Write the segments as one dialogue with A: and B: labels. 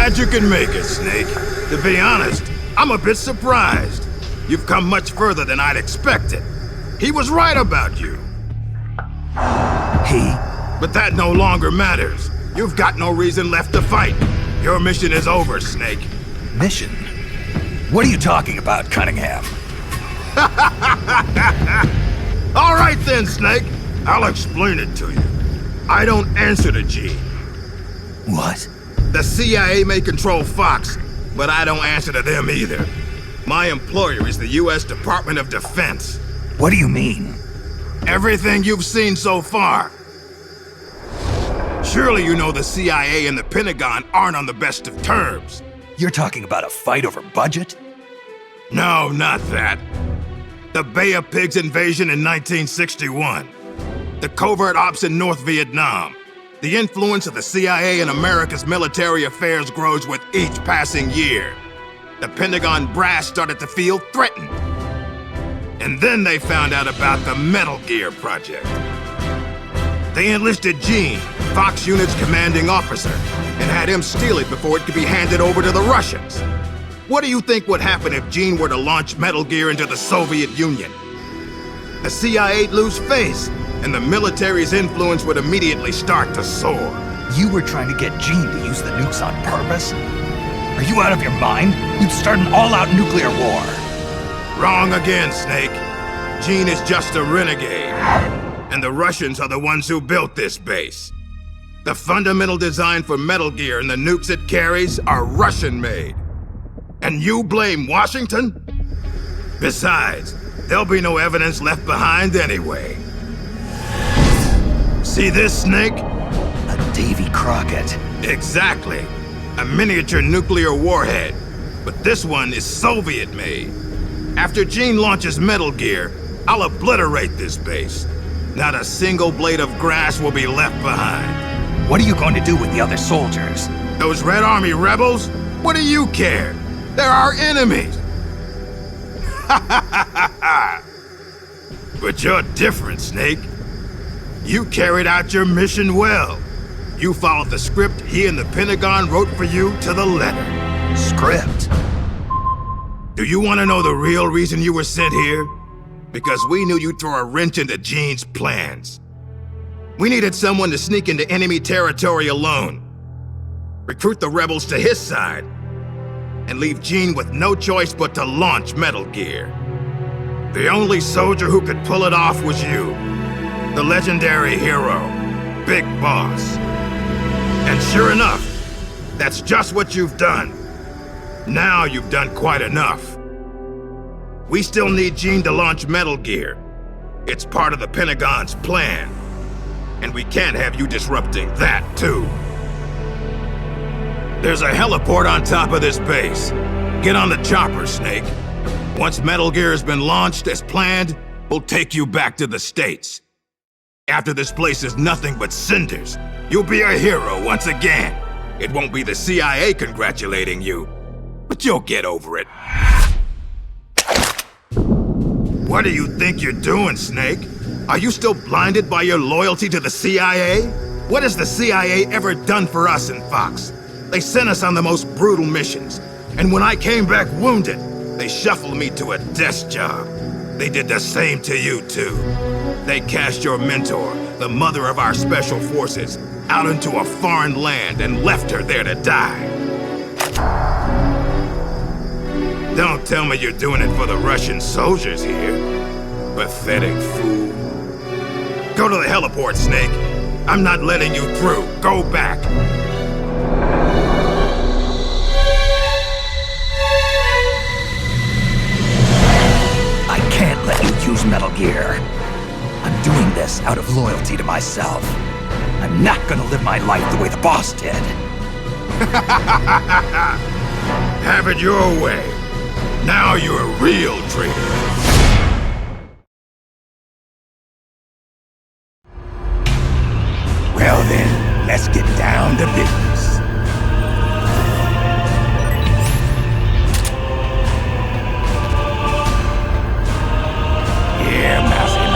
A: Glad you can make it, Snake. To be honest, I'm a bit surprised. You've come much further than I'd expected. He was right about you.
B: He?
A: But that no longer matters. You've got no reason left to fight. Your mission is over, Snake.
B: Mission? What are you talking about, Cunningham?
A: All right then, Snake. I'll explain it to you. I don't answer to Gene.
B: What?
A: The CIA may control Fox, but I don't answer to them either. My employer is the U.S. Department of Defense.
B: What do you mean?
A: Everything you've seen so far. Surely you know the CIA and the Pentagon aren't on the best of terms.
B: You're talking about a fight over budget?
A: No, not that. The Bay of Pigs invasion in 1961. The covert ops in North Vietnam. The influence of the CIA in America's military affairs grows with each passing year. The Pentagon brass started to feel threatened. And then they found out about the Metal Gear project. They enlisted Gene, Fox Unit's commanding officer, and had him steal it before it could be handed over to the Russians. What do you think would happen if Gene were to launch Metal Gear into the Soviet Union? The CIA'd lose face, and the military's influence would immediately start to soar.
B: You were trying to get Gene to use the nukes on purpose? Are you out of your mind? You'd start an all-out nuclear war.
A: Wrong again, Snake. Gene is just a renegade. And the Russians are the ones who built this base. The fundamental design for Metal Gear and the nukes it carries are Russian-made. And you blame Washington? Besides, there'll be no evidence left behind anyway. See this, Snake?
B: A Davy Crockett.
A: Exactly. A miniature nuclear warhead. But this one is Soviet-made. After Gene launches Metal Gear, I'll obliterate this base. Not a single blade of grass will be left behind.
B: What are you going to do with the other soldiers?
A: Those Red Army rebels? What do you care? They're our enemies. But you're different, Snake. You carried out your mission well. You followed the script he and the Pentagon wrote for you to the letter.
B: Script?
A: Do you want to know the real reason you were sent here? Because we knew you'd throw a wrench into Gene's plans. We needed someone to sneak into enemy territory alone, recruit the rebels to his side, and leave Gene with no choice but to launch Metal Gear. The only soldier who could pull it off was you, the legendary hero, Big Boss. And sure enough, that's just what you've done. Now you've done quite enough. We still need Gene to launch Metal Gear. It's part of the Pentagon's plan. And we can't have you disrupting that, too. There's a heliport on top of this base. Get on the chopper, Snake. Once Metal Gear has been launched as planned, we'll take you back to the States. After this place is nothing but cinders, you'll be a hero once again. It won't be the CIA congratulating you, but you'll get over it. What do you think you're doing, Snake? Are you still blinded by your loyalty to the CIA? What has the CIA ever done for us in Fox? They sent us on the most brutal missions. And when I came back wounded, they shuffled me to a desk job. They did the same to you, too. They cast your mentor, the mother of our special forces, out into a foreign land and left her there to die. Don't tell me you're doing it for the Russian soldiers here. Pathetic fool. Go to the heliport, Snake. I'm not letting you through. Go back.
B: I can't let you use Metal Gear. I'm doing this out of loyalty to myself. I'm not gonna live my life the way the boss did.
A: Have it your way. Now you're a real traitor.
B: Well then, let's get down to business. Yeah, mousy.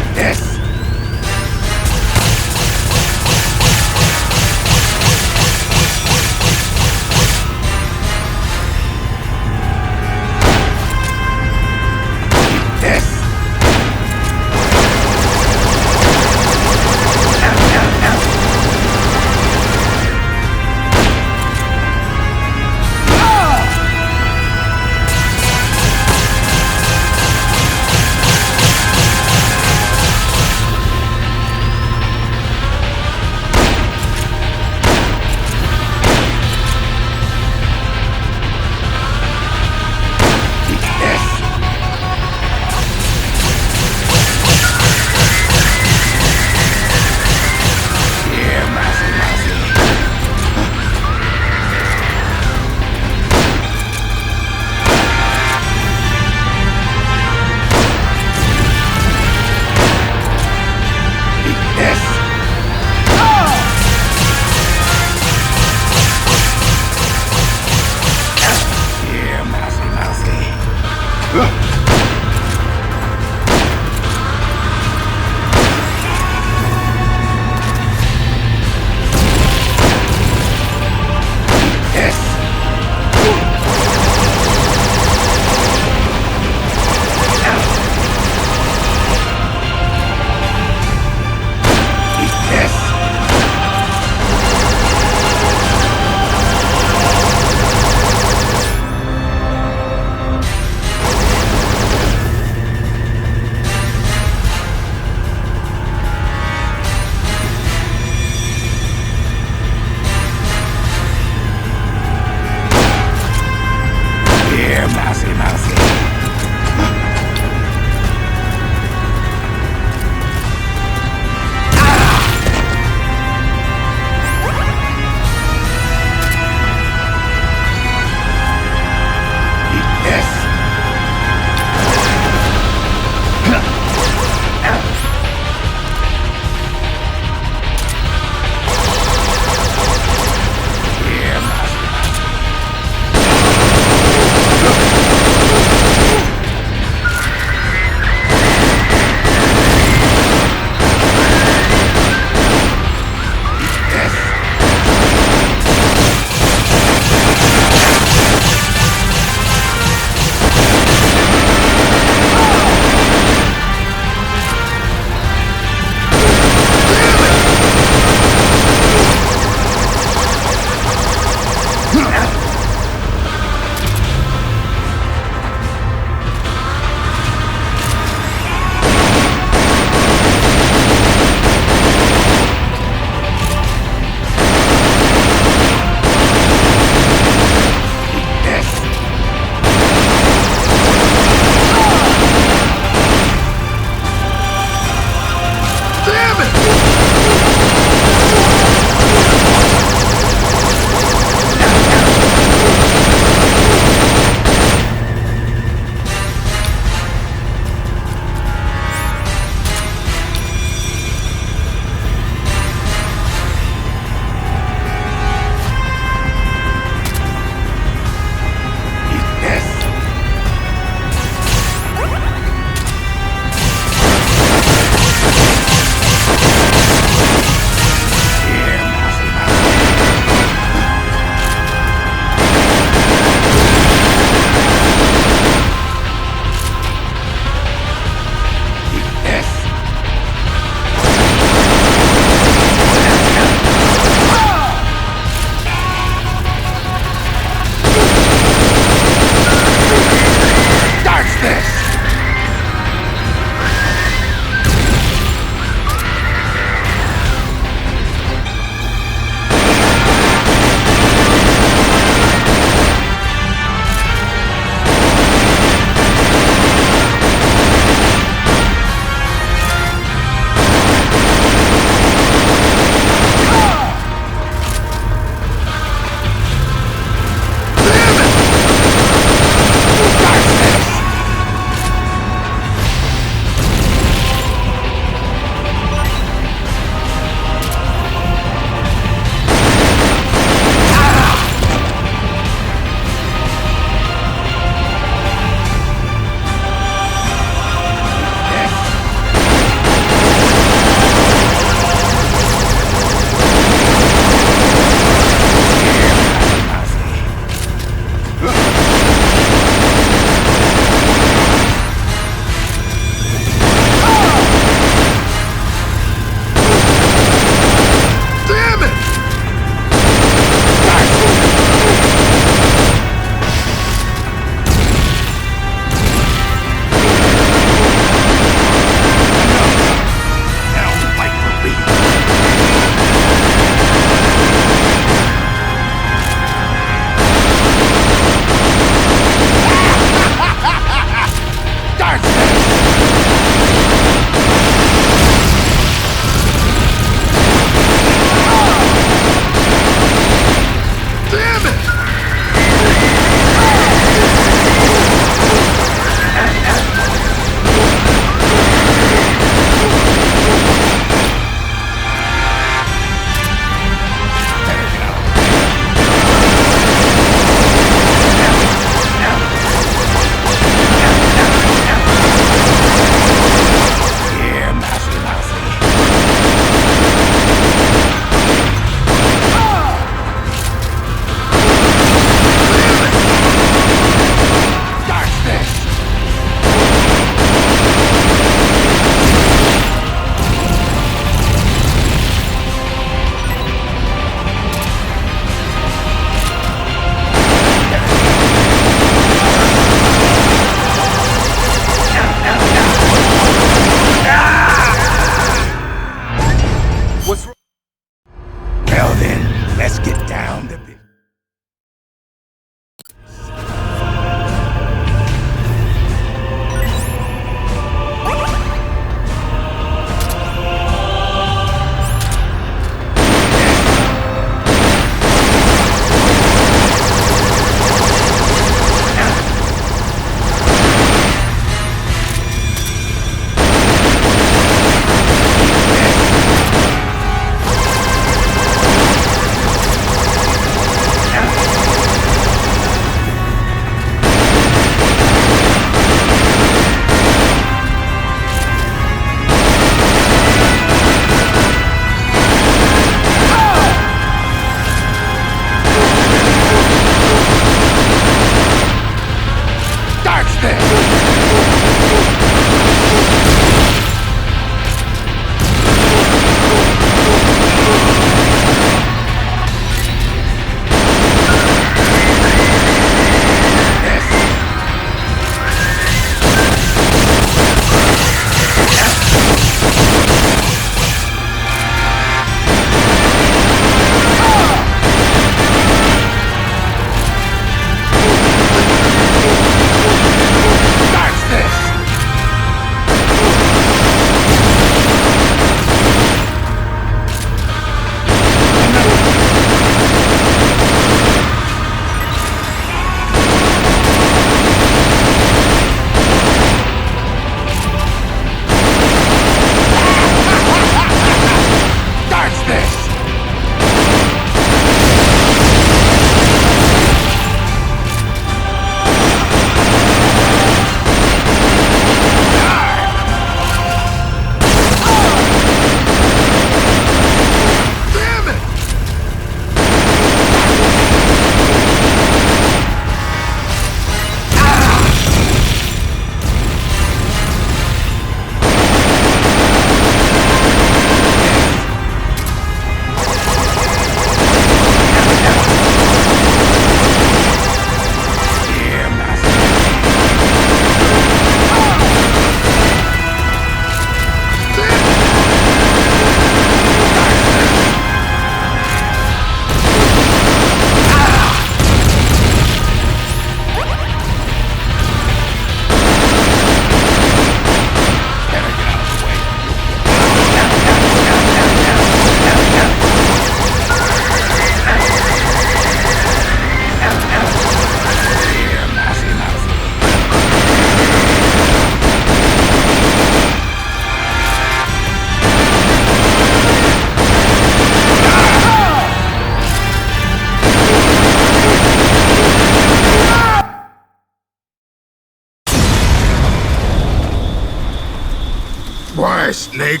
A: lie, Snake.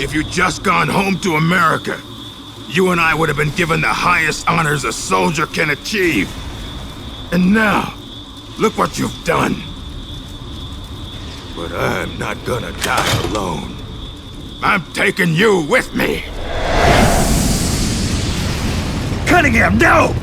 A: If you'd just gone home to America, you and I would have been given the highest honors a soldier can achieve. And now, look what you've done. But I'm not gonna die alone. I'm taking you with me.
B: Cunningham, no!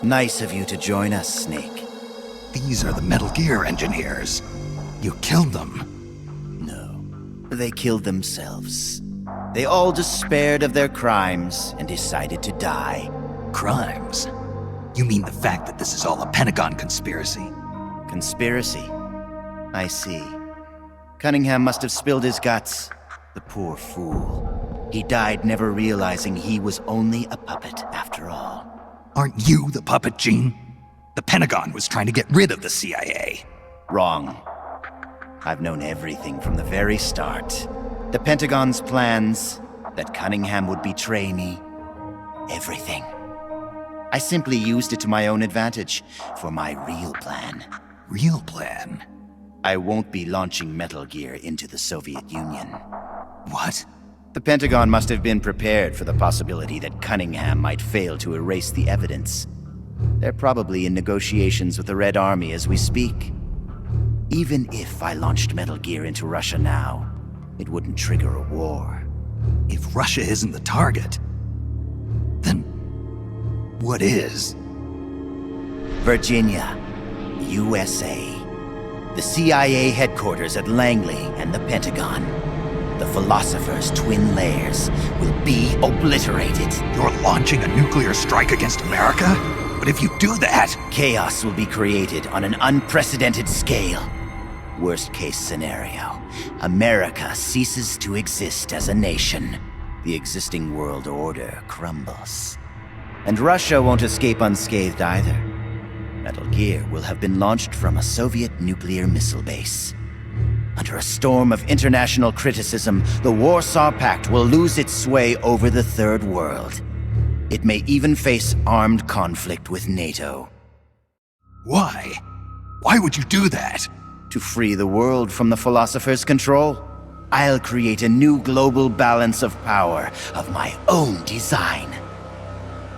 C: Nice of you to join us, Snake.
B: These are the Metal Gear engineers. You killed them.
C: No, they killed themselves. They all despaired of their crimes and decided to die.
B: Crimes? You mean the fact that this is all a Pentagon conspiracy?
C: Conspiracy? I see. Cunningham must have spilled his guts. The poor fool. He died never realizing he was only a puppet after all.
B: Aren't you the puppet, Gene? The Pentagon was trying to get rid of the CIA.
C: Wrong. I've known everything from the very start. The Pentagon's plans, that Cunningham would betray me. Everything. I simply used it to my own advantage, for my real plan.
B: Real plan?
C: I won't be launching Metal Gear into the Soviet Union.
B: What?
C: The Pentagon must have been prepared for the possibility that Cunningham might fail to erase the evidence. They're probably in negotiations with the Red Army as we speak. Even if I launched Metal Gear into Russia now, it wouldn't trigger a war.
B: If Russia isn't the target, then what is?
C: Virginia, USA. The CIA headquarters at Langley and the Pentagon. The Philosopher's twin lairs will be obliterated.
B: You're launching a nuclear strike against America? But if you do that...
C: Chaos will be created on an unprecedented scale. Worst case scenario, America ceases to exist as a nation. The existing world order crumbles. And Russia won't escape unscathed either. Metal Gear will have been launched from a Soviet nuclear missile base. Under a storm of international criticism, the Warsaw Pact will lose its sway over the Third World. It may even face armed conflict with NATO.
B: Why? Why would you do that?
C: To free the world from the Philosopher's control, I'll create a new global balance of power of my own design.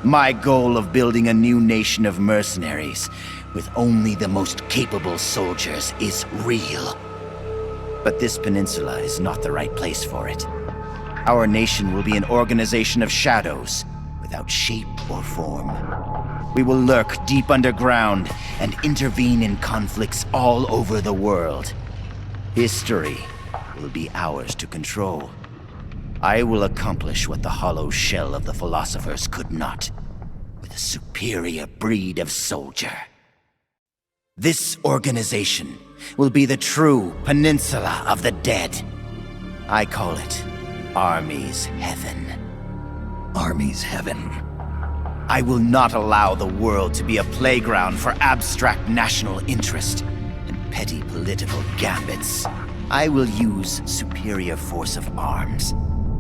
C: My goal of building a new nation of mercenaries with only the most capable soldiers is real. But this peninsula is not the right place for it. Our nation will be an organization of shadows, without shape or form. We will lurk deep underground and intervene in conflicts all over the world. History will be ours to control. I will accomplish what the hollow shell of the Philosophers could not, with a superior breed of soldier. This organization will be the true Peninsula of the Dead. I call it Army's Heaven.
B: Army's Heaven.
C: I will not allow the world to be a playground for abstract national interest and petty political gambits. I will use superior force of arms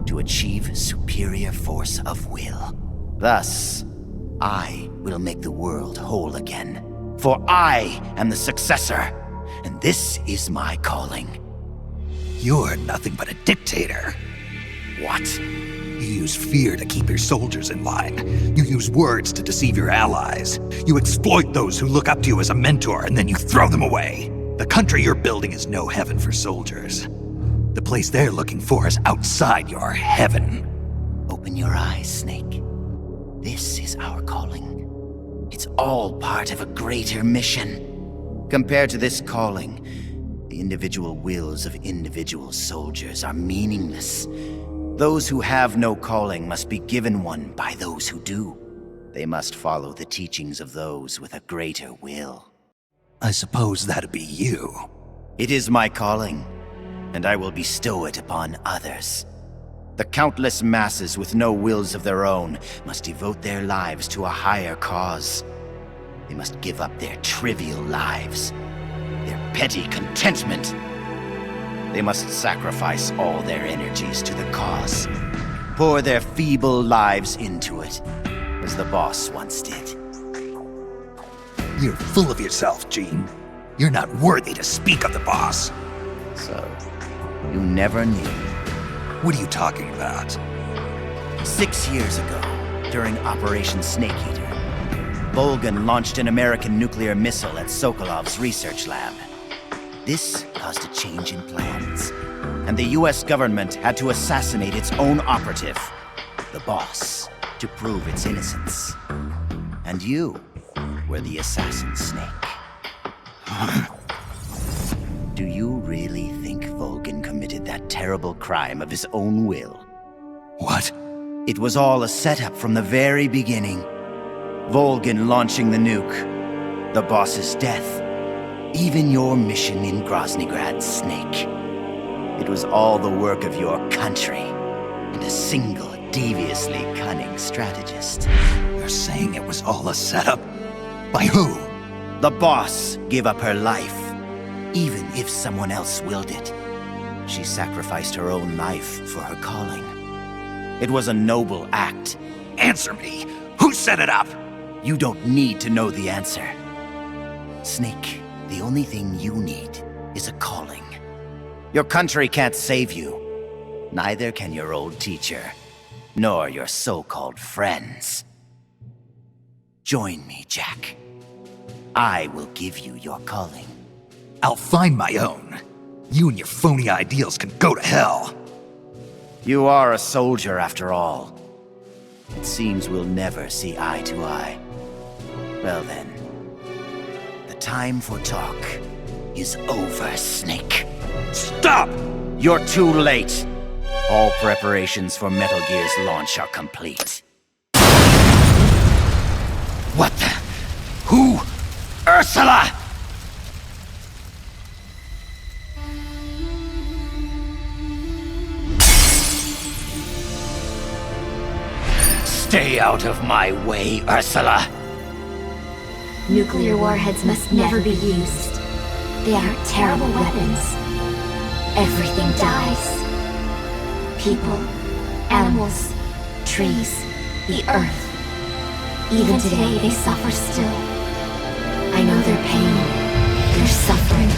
C: to achieve superior force of will. Thus, I will make the world whole again. For I am the successor, and this is my calling.
B: You're nothing but a dictator.
C: What?
B: You use fear to keep your soldiers in line. You use words to deceive your allies. You exploit those who look up to you as a mentor, and then you throw them away. The country you're building is no heaven for soldiers. The place they're looking for is outside your heaven.
C: Open your eyes, Snake. This is our calling. It's all part of a greater mission. Compared to this calling, the individual wills of individual soldiers are meaningless. Those who have no calling must be given one by those who do. They must follow the teachings of those with a greater will.
B: I suppose that'd be you.
C: It is my calling, and I will bestow it upon others. The countless masses with no wills of their own must devote their lives to a higher cause. They must give up their trivial lives, their petty contentment. They must sacrifice all their energies to the cause, pour their feeble lives into it, as the boss once did.
B: You're full of yourself, Gene. You're not worthy to speak of the boss.
C: So, you never knew.
B: What are you talking about?
C: 6 years ago, during Operation Snake Eater, Volgan launched an American nuclear missile at Sokolov's research lab. This caused a change in plans, and the US government had to assassinate its own operative, the boss, to prove its innocence. And you were the assassin, Snake. Do you really think Volgin committed that terrible crime of his own will?
B: What?
C: It was all a setup from the very beginning. Volgin launching the nuke, the boss's death, even your mission in Groznygrad, Snake. It was all the work of your country, and a single, deviously cunning strategist.
B: You're saying it was all a setup? By who?
C: The boss gave up her life, even if someone else willed it. She sacrificed her own life for her calling. It was a noble act.
B: Answer me! Who set it up?
C: You don't need to know the answer. Snake, the only thing you need is a calling. Your country can't save you. Neither can your old teacher, nor your so-called friends. Join me, Jack. I will give you your calling.
B: I'll find my own. You and your phony ideals can go to hell.
C: You are a soldier after all. It seems we'll never see eye to eye. Well then, the time for talk is over, Snake.
B: Stop!
C: You're too late. All preparations for Metal Gear's launch are complete. What the? Who? Ursula! Stay out of my way, Ursula!
D: Nuclear warheads must never be used. They are terrible weapons. Everything dies. People, animals, trees, the earth. Even today, they suffer still. I know their pain, their suffering,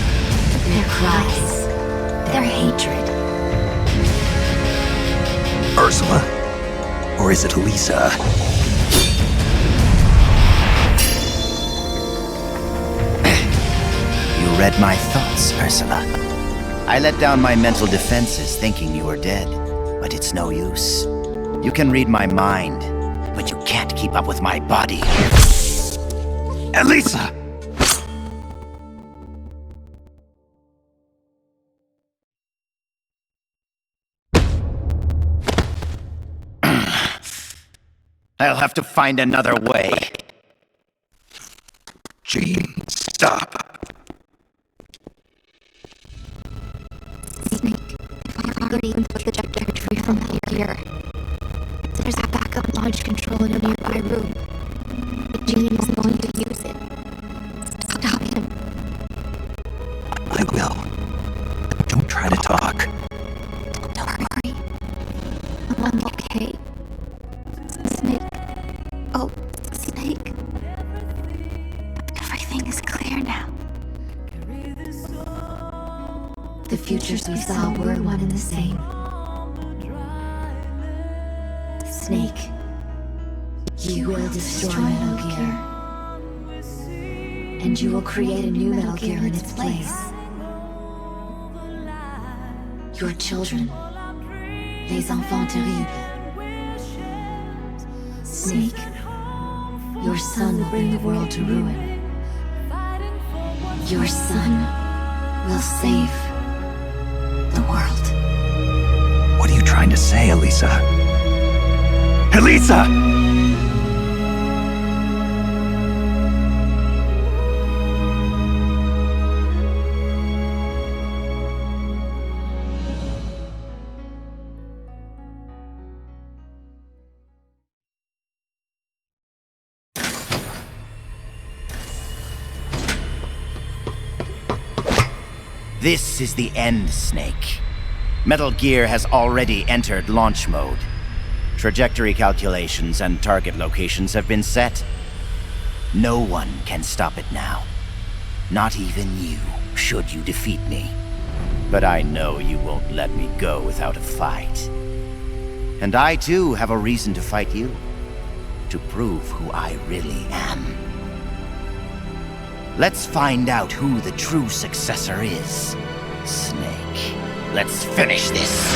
D: their cries, their hatred.
B: Ursula? Or is it Elisa?
C: You read my thoughts, Ursula. I let down my mental defenses thinking you were dead, but it's no use. You can read my mind, but you can't keep up with my body.
B: Elisa!
C: I'll have to find another way.
B: Gene, stop.
D: Snake, if I already even put the trajectory from here, there's a backup launch control in a nearby room. The Gene is going to use it. Stop him.
B: I will. Don't try to talk.
D: Don't worry. I'm okay. Snake. Oh, Snake. Everything is clear now. The futures we saw were one and the same. Snake, you will destroy Metal Gear. And you will create a new Metal Gear in its place. Your children, les enfants terribles. Snake, your son will bring the world to ruin. Your son will save the world.
B: What are you trying to say, Elisa? Elisa!
C: This is the end, Snake. Metal Gear has already entered launch mode. Trajectory calculations and target locations have been set. No one can stop it now. Not even you, should you defeat me. But I know you won't let me go without a fight. And I too have a reason to fight you. To prove who I really am. Let's find out who the true successor is. Snake, let's finish this!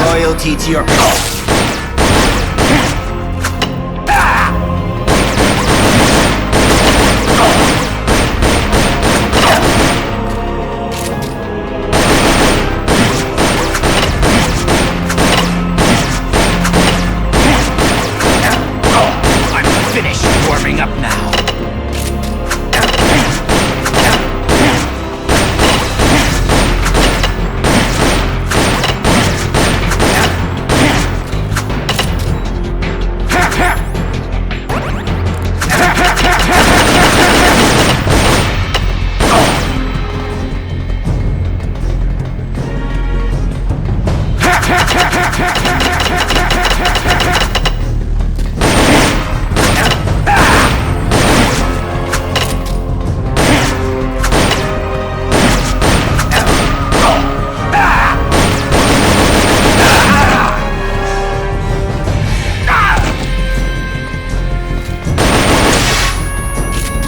C: Loyalty to your... I'm finished warming up now.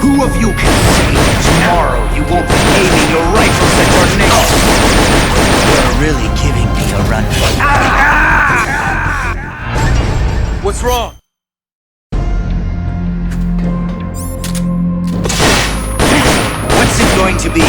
C: Who of you can say that tomorrow you won't be aiming your rifles at your neighbors? You're really giving me a run for...
E: What's wrong?
C: What's it going to be?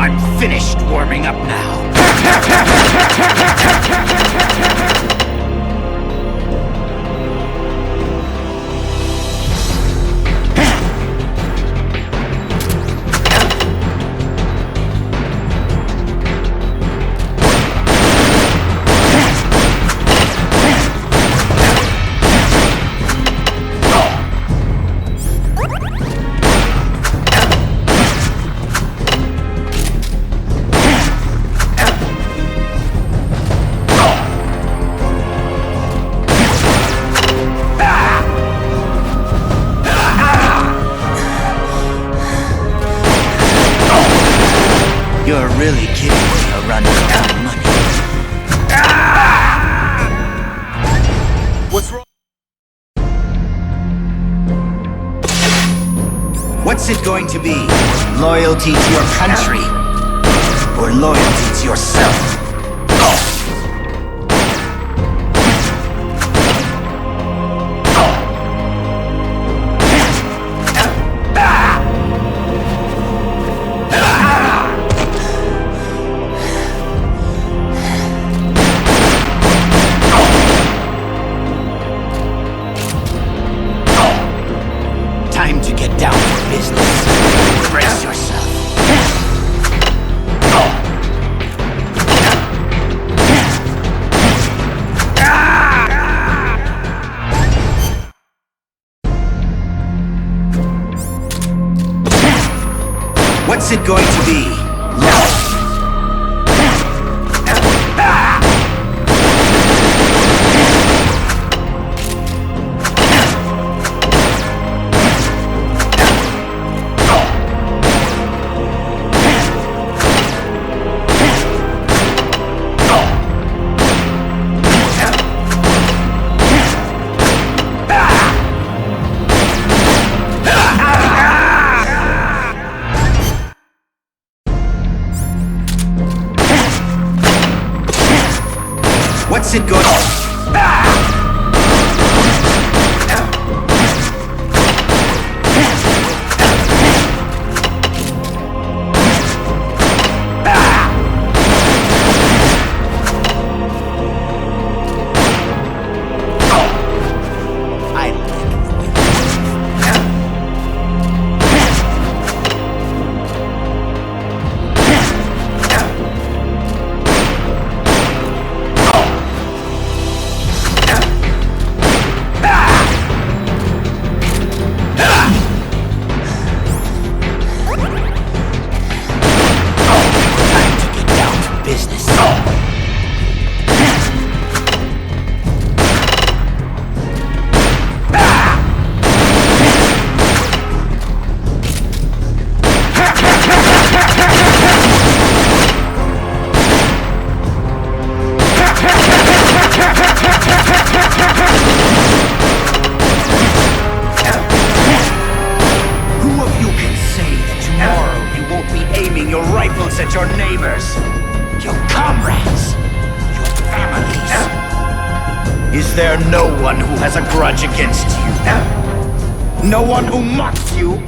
C: I'm finished warming up now. You're really giving me a run for my money.
E: What's wrong?
C: What's it going to be? Loyalty to your country? Or loyalty to yourself? Time to get down to business. Brace yourself. What's it going to be? No. What's it going on? aiming your rifles at your neighbors, your comrades, your families. Is there no one who has a grudge against you? No one who mocks you?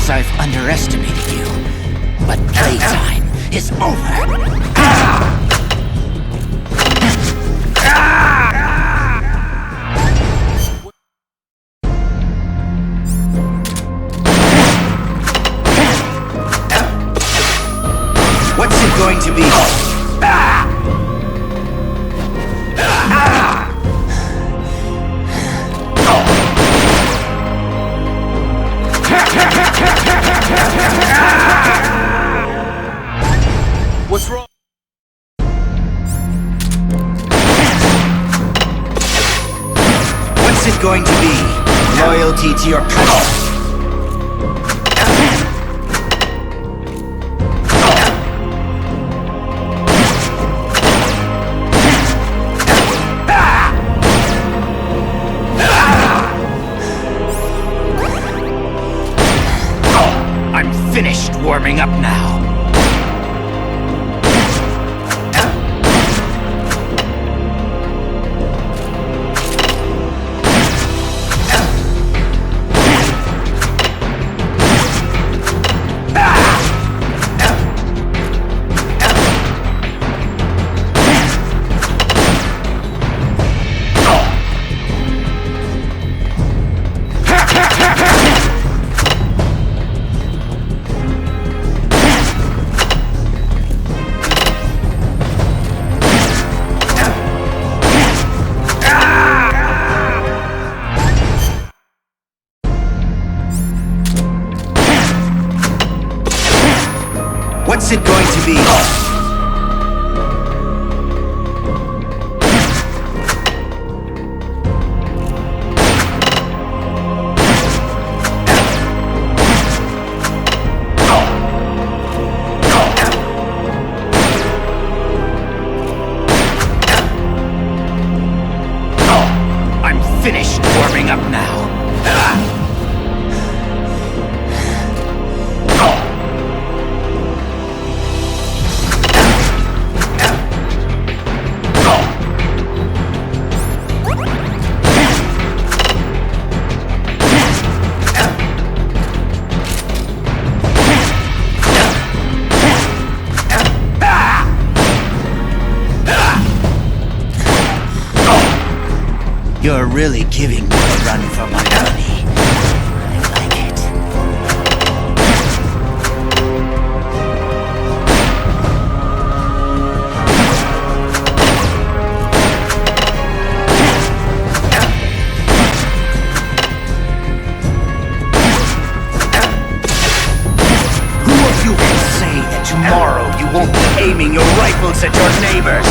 C: I've underestimated you, but playtime is over. What's it going to be?
E: What's wrong?
C: What's it going to be? Loyalty to your country? I'm finished warming up now. What's it going to be? I'm finished warming up now. You're really giving me a run for my money. I like it. Who of you can say that tomorrow you won't be aiming your rifles at your neighbors?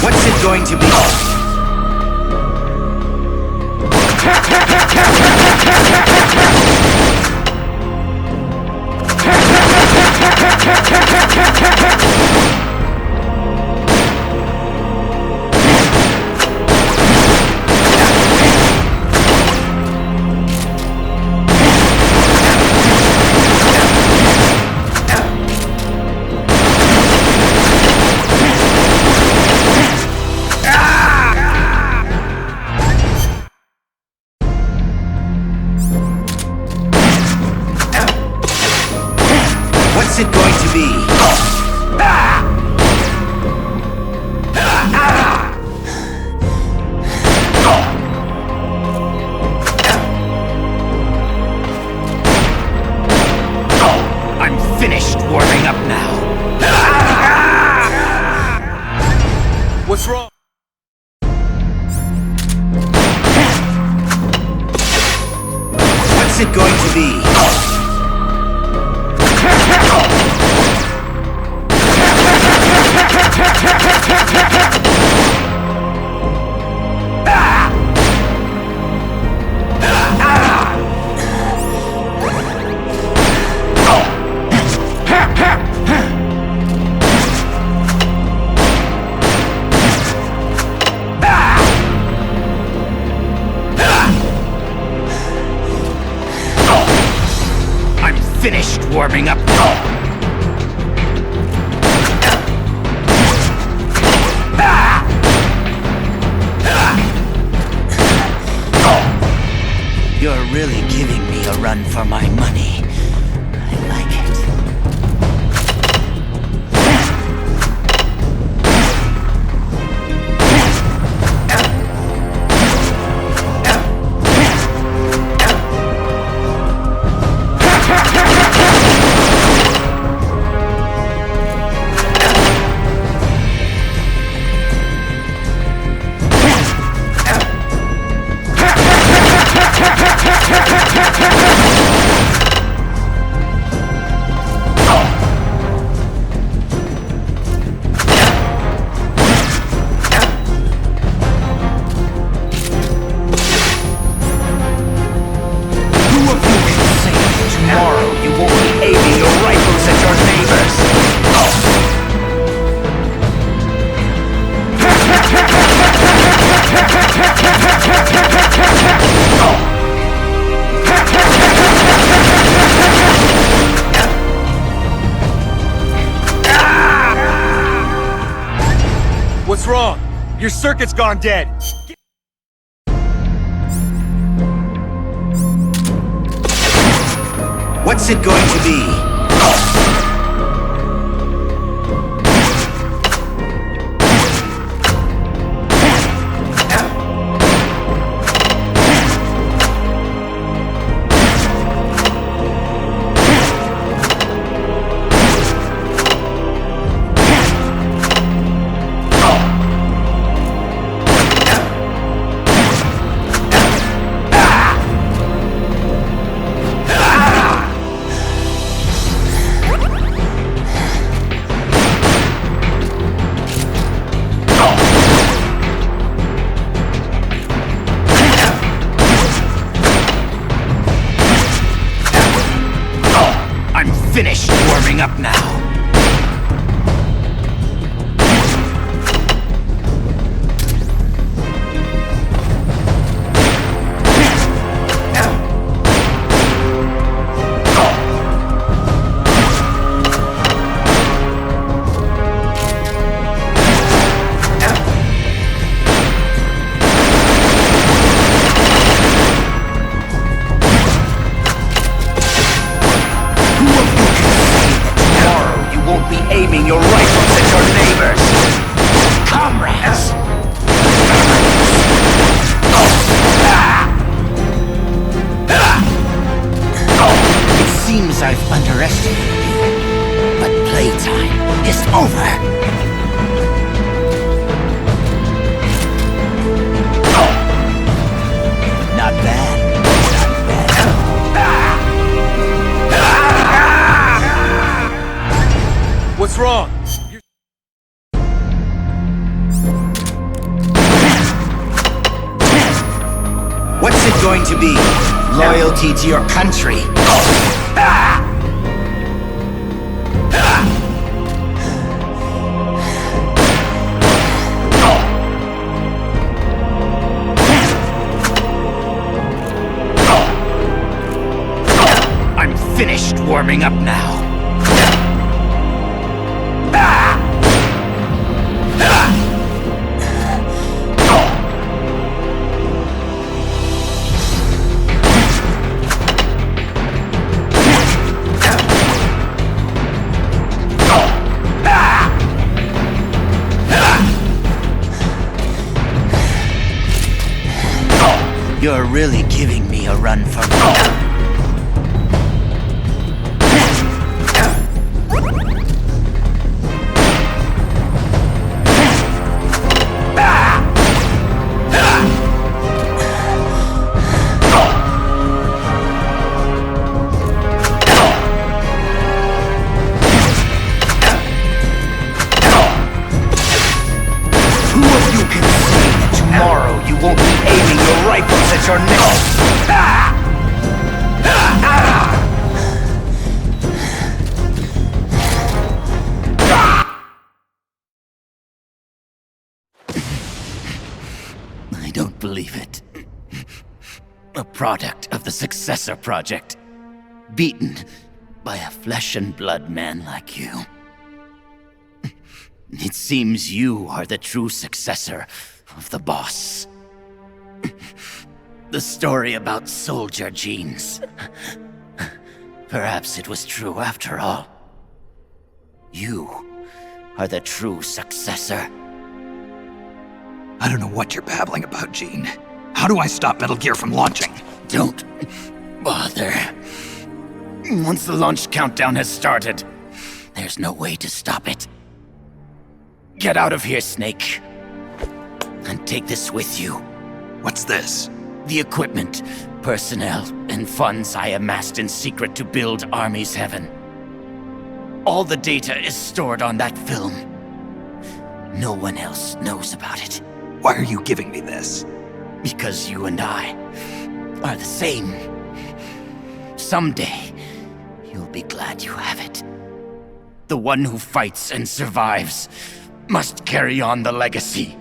C: What's it going to be? What's it going to be? I'm finished warming up now.
E: What's wrong?
C: What's it going to be? I'm finished warming up now. You're really giving me a run for my money. I like it. Tomorrow you won't be aiming your rifles at your neighbors.
E: What's wrong? Your circuit's gone dead.
C: What's it going to be? Finished warming up now. Aiming your rifles at your neighbors. Comrades! It seems I've underestimated you, but playtime is over. Not bad.
E: What's wrong?
C: What's it going to be? Loyalty to your country. I'm finished warming up now. You're really giving me a run for money. Tomorrow you won't be aiming your rifles at your neck. I don't believe it. A product of the Successor Project. Beaten by a flesh and blood man like you. It seems you are the true successor of the boss. The story about soldier genes. Perhaps it was true after all. You are the true successor.
B: I don't know what you're babbling about, Gene. How do I stop Metal Gear from launching?
C: Don't bother. Once the launch countdown has started, there's no way to stop it. Get out of here, Snake. And take this with you.
B: What's this?
C: The equipment, personnel, and funds I amassed in secret to build Army's Heaven. All the data is stored on that film. No one else knows about it.
B: Why are you giving me this?
C: Because you and I are the same. Someday, you'll be glad you have it. The one who fights and survives must carry on the legacy.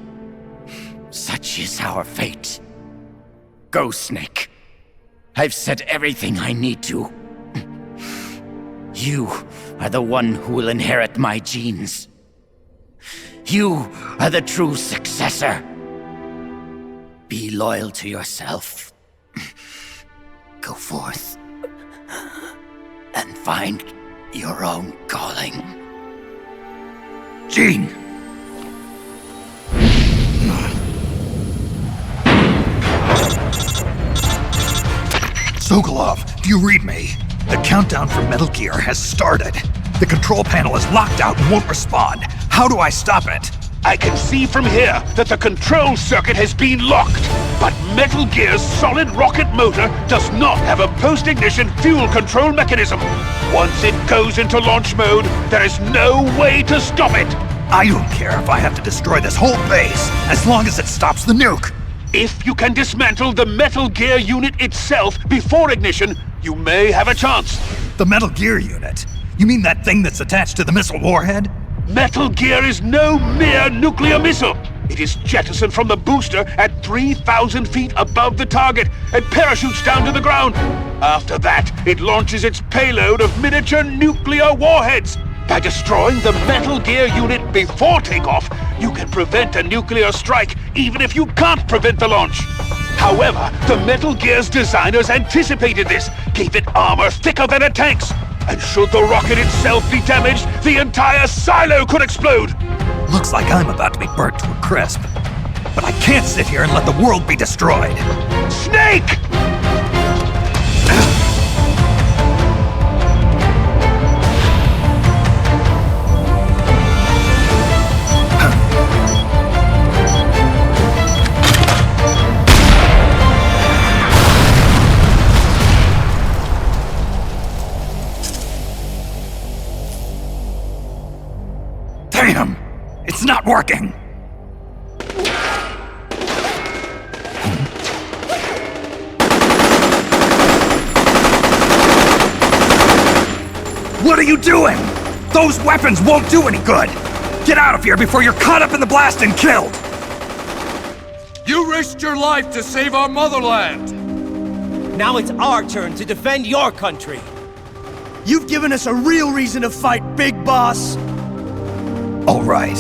C: Such is our fate. Go, Snake. I've said everything I need to. You are the one who will inherit my genes. You are the true successor. Be loyal to yourself. Go forth and find your own calling.
B: Gene! Sokolov, do you read me? The countdown for Metal Gear has started. The control panel is locked out and won't respond. How do I stop it?
F: I can see from here that the control circuit has been locked. But Metal Gear's solid rocket motor does not have a post-ignition fuel control mechanism. Once it goes into launch mode, there is no way to stop it.
B: I don't care if I have to destroy this whole base, as long as it stops the nuke.
F: If you can dismantle the Metal Gear unit itself before ignition, you may have a chance.
B: The Metal Gear unit? You mean that thing that's attached to the missile warhead?
F: Metal Gear is no mere nuclear missile. It is jettisoned from the booster at 3,000 feet above the target and parachutes down to the ground. After that, it launches its payload of miniature nuclear warheads. By destroying the Metal Gear unit before takeoff, you can prevent a nuclear strike even if you can't prevent the launch. However, the Metal Gear's designers anticipated this, gave it armor thicker than a tank's. And should the rocket itself be damaged, the entire silo could explode!
B: Looks like I'm about to be burnt to a crisp. But I can't sit here and let the world be destroyed.
F: Snake!
B: Damn! It's not working! What are you doing? Those weapons won't do any good! Get out of here before you're caught up in the blast and killed!
E: You risked your life to save our motherland!
G: Now it's our turn to defend your country. You've given us a real reason to fight, Big Boss.
B: All right.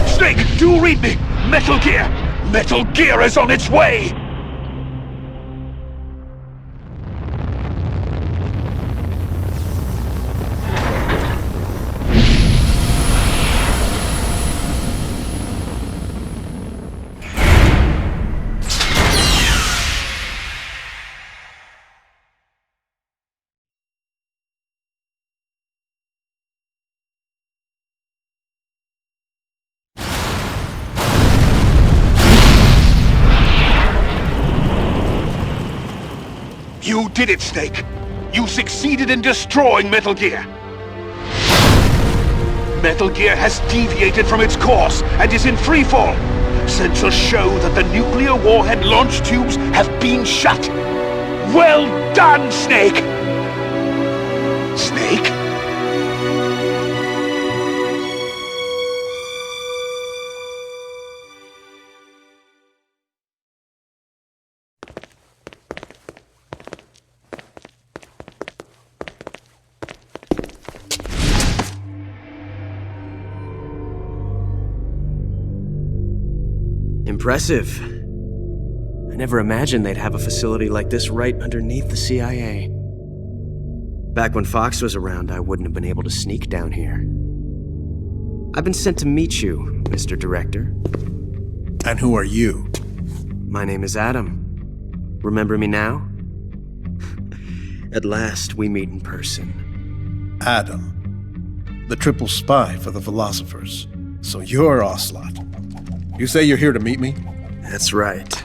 F: Snake, do Metal Gear! Metal Gear is on its way! You did it, Snake! You succeeded in destroying Metal Gear! Metal Gear has deviated from its course and is in freefall! Sensors show that the nuclear warhead launch tubes have been shut! Well done, Snake! Snake?
G: Impressive. I never imagined they'd have a facility like this right underneath the CIA. Back when Fox was around, I wouldn't have been able to sneak down here. I've been sent to meet you, Mr. Director.
H: And who are you?
G: My name is Adam. Remember me now? At last, we meet in person.
H: Adam. The triple spy for the philosophers. So you're Ocelot. You say you're here to meet me?
G: That's right.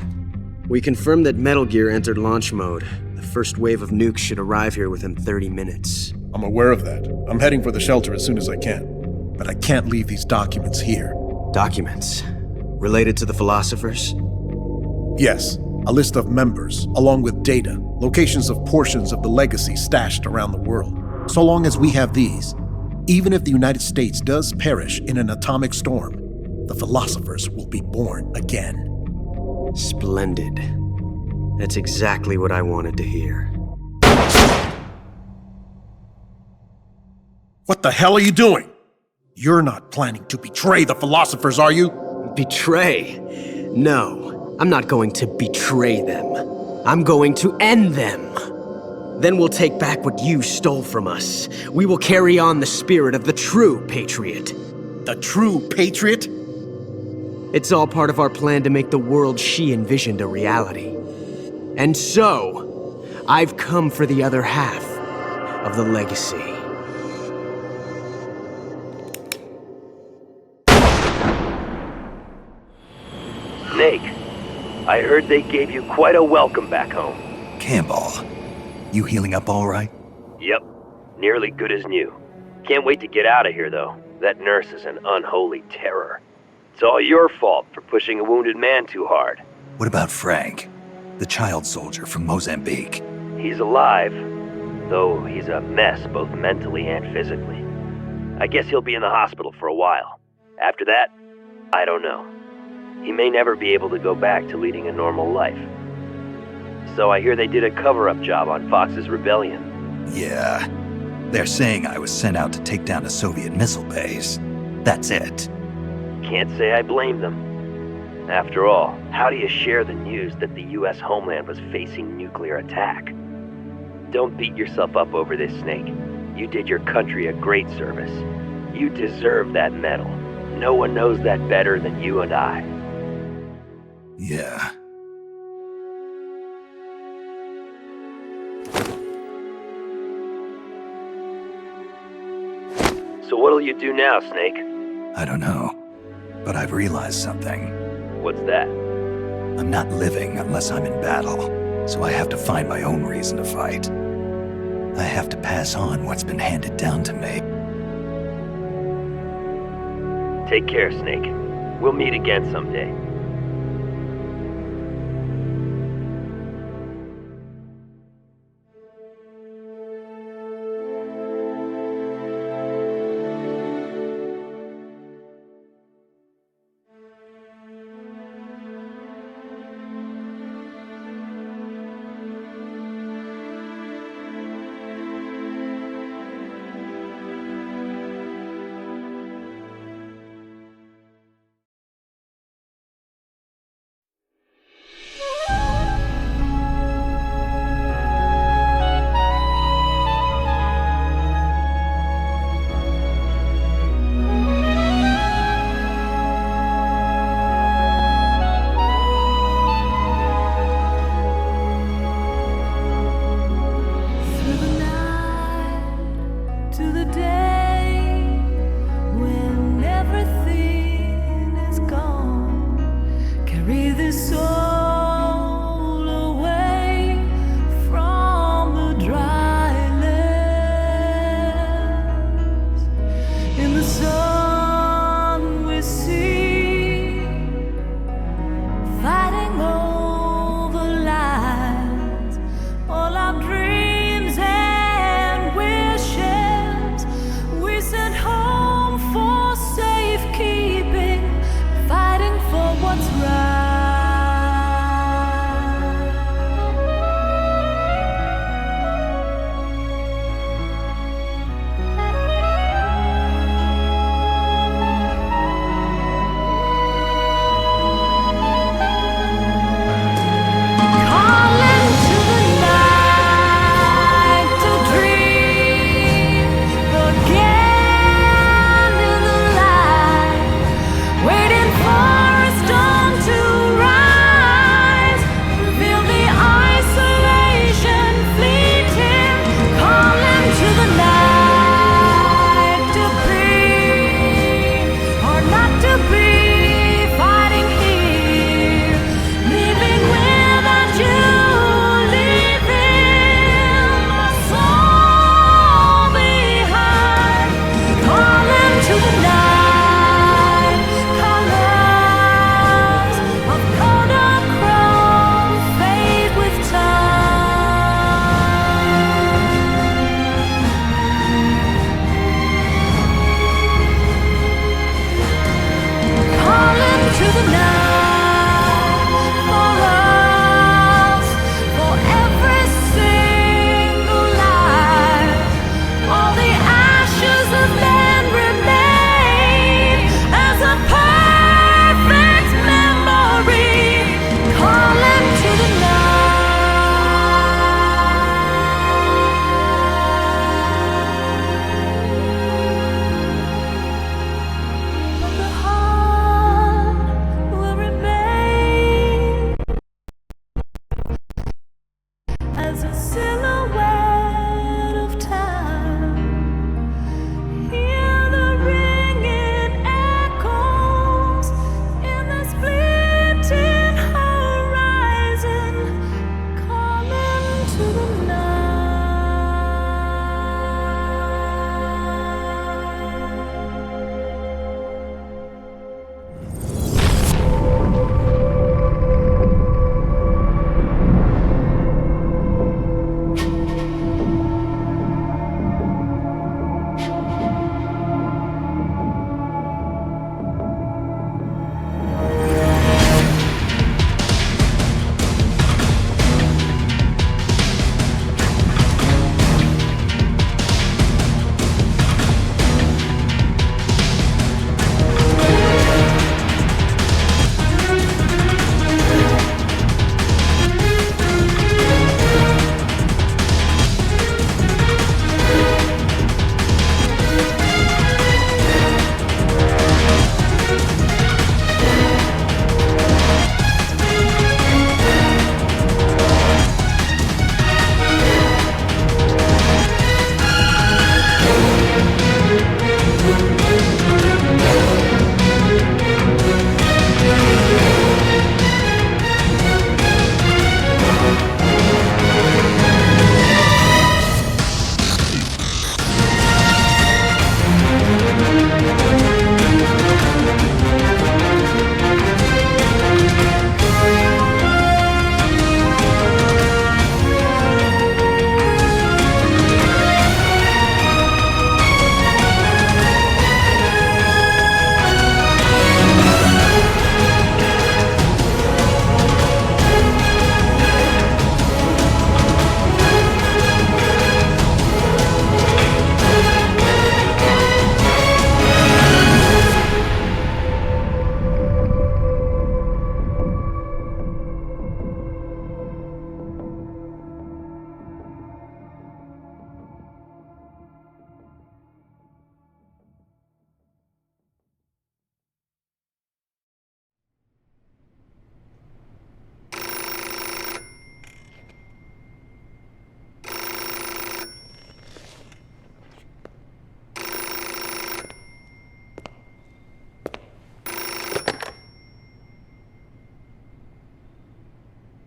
G: We confirmed that Metal Gear entered launch mode. The first wave of nukes should arrive here within 30 minutes.
H: I'm aware of that. I'm heading for the shelter as soon as I can. But I can't leave these documents here.
G: Documents? Related to the philosophers?
H: Yes, a list of members, along with data, locations of portions of the legacy stashed around the world. So long as we have these, even if the United States does perish in an atomic storm, the philosophers will be born again.
G: Splendid. That's exactly what I wanted to hear.
H: What the hell are you doing? You're not planning to betray the philosophers, are you?
G: Betray? No, I'm not going to betray them. I'm going to end them. Then we'll take back what you stole from us. We will carry on the spirit of the true patriot.
H: The true patriot?
G: It's all part of our plan to make the world she envisioned a reality. And so, I've come for the other half of the legacy.
I: Snake, I heard they gave you quite a welcome back home.
B: Campbell, you healing up all right?
I: Yep, nearly good as new. Can't wait to get out of here, though. That nurse is an unholy terror. It's all your fault for pushing a wounded man too hard.
B: What about Frank, the child soldier from Mozambique?
I: He's alive, though he's a mess both mentally and physically. I guess he'll be in the hospital for a while. After that, I don't know. He may never be able to go back to leading a normal life. So I hear they did a cover-up job on Fox's rebellion.
B: Yeah. They're saying I was sent out to take down a Soviet missile base. That's it.
I: Can't say I blame them. After all, how do you share the news that the US homeland was facing nuclear attack? Don't beat yourself up over this, Snake. You did your country a great service. You deserve that medal. No one knows that better than you and I.
B: Yeah.
I: So what'll you do now, Snake?
B: I don't know. But I've realized something.
I: What's that?
B: I'm not living unless I'm in battle, so I have to find my own reason to fight. I have to pass on what's been handed down to me.
I: Take care, Snake. We'll meet again someday.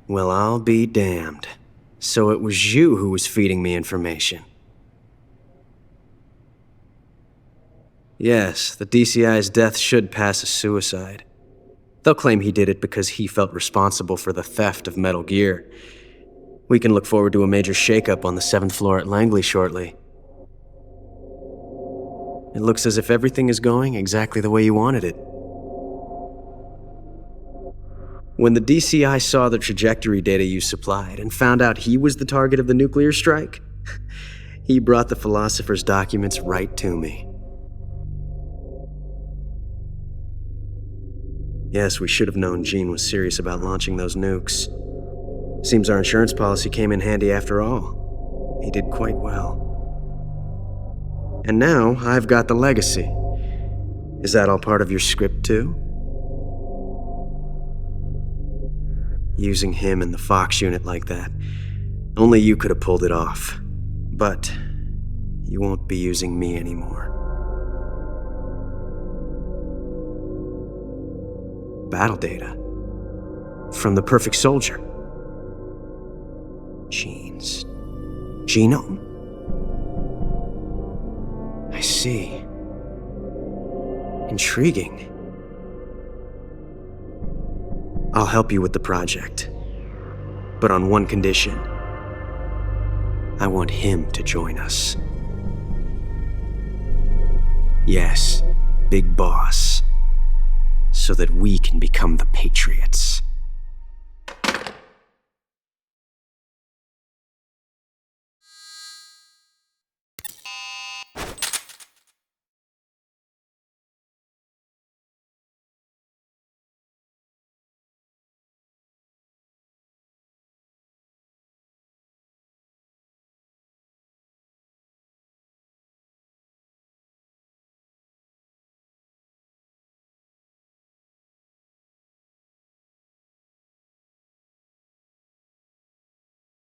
G: Well, I'll be damned. So it was you who was feeding me information. Yes, the DCI's death should pass as suicide. They'll claim he did it because he felt responsible for the theft of Metal Gear. We can look forward to a major shakeup on the 7th floor at Langley shortly. It looks as if everything is going exactly the way you wanted it. When the DCI saw the trajectory data you supplied and found out he was the target of the nuclear strike, he brought the Philosopher's documents right to me. Yes, we should have known Gene was serious about launching those nukes. Seems our insurance policy came in handy after all. He did quite well. And now I've got the legacy. Is that all part of your script too? Using him and the Fox unit like that. Only you could have pulled it off. But you won't be using me anymore. Battle data. From the Perfect Soldier. Gene's genome? I see. Intriguing. I'll help you with the project. But on one condition. I want him to join us. Yes, Big Boss. So that we can become the Patriots.